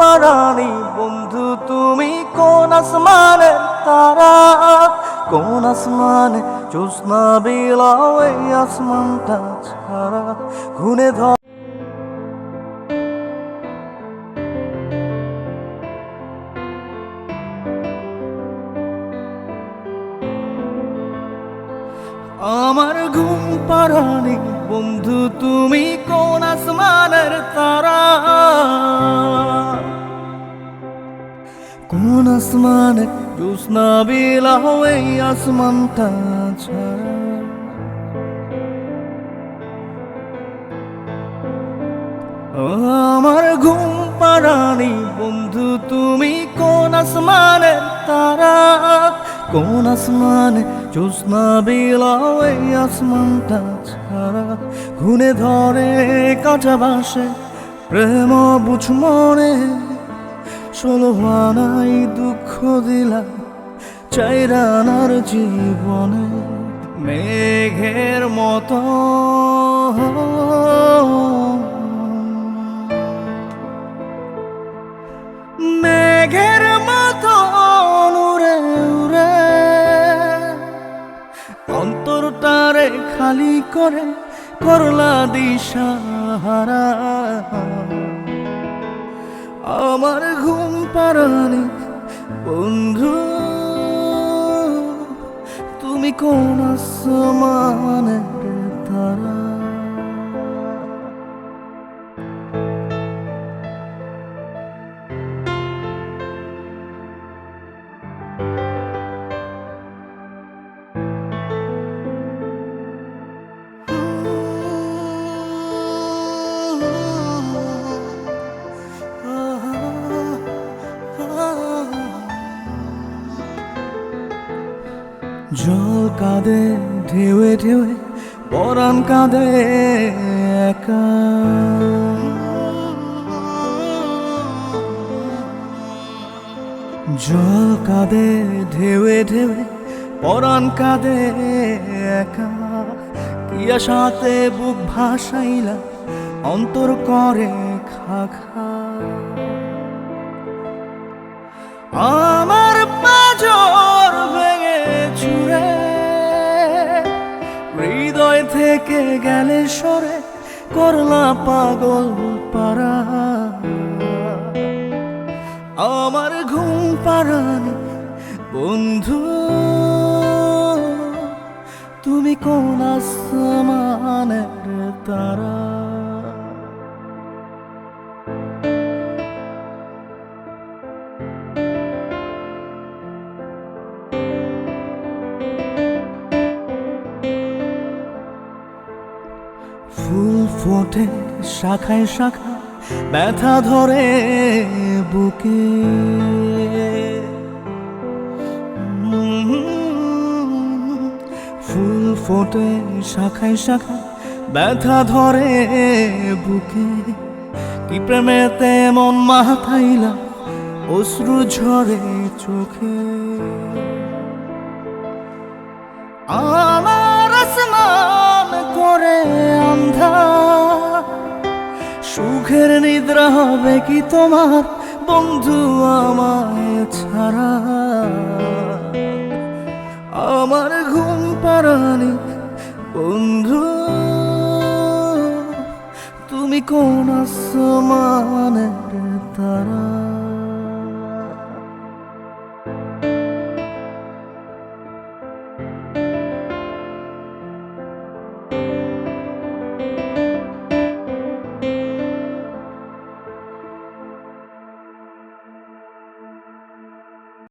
পারানি বন্ধু তুমি কোন আসমানের তারা, কোন আসমানে জ্যোৎস্না বিলাও এই আসমানটা ছাড়া ঘুনে ধর। আমার ঘুম পারানি বন্ধু তুমি কোন আসমানের তারা, কোন আসমানে জ্যোৎস্না বিলাও এই আসমানটা ছাড়া। আমার ঘুম পারানি বন্ধু তুমি কোন আসমানের তারা, কোন আসমানে জ্যোৎস্না বিলাও এই আসমানটা ছাড়া ঘুনে ধরে কাঁচা বাসে প্রেম বুঝ মনে, ষোলো আনাই দুঃখ দিলা চাইরানার জীবনে মেঘের মতো। মেঘের মতো উড়ে উড়ে অন্তরটারে খালি করে করলা দিশাহারা। আমার ঘুম পারানি বন্ধু তুমি কোন আসমানের তারা। জল কাঁদে ঢেউে ঢেউে পরাণ কাঁদে একা, জল কাঁদে ঢেউে ঢেউে পরাণ কাঁদে একা। কি আশাতে বুক ভাসাইলা অন্তর করে খা খা। আমার পাঁজর ভেঙে ছুঁড়ে হৃদয় থেকে গেলে সরে করলা পাগল পারা। আমার ঘুম পারানি বন্ধু তুমি কোন আসমানের তারা। ফুল ফোটে শাখায় শাখা ব্যথা ধরে বুকে, ফুল ফোটে শাখায় শাখা ব্যথা ধরে বুকে। কি প্রেমেতে মন মাথাইলা অশ্রু ঝরে চোখে। আমার আসমান করে অন্ধার সুখের নিদ্রা হবে কি তোমার বন্ধু আমায় ছাড়া। আমার ঘুম পারানি বন্ধু তুমি কোন আসমানের তারা।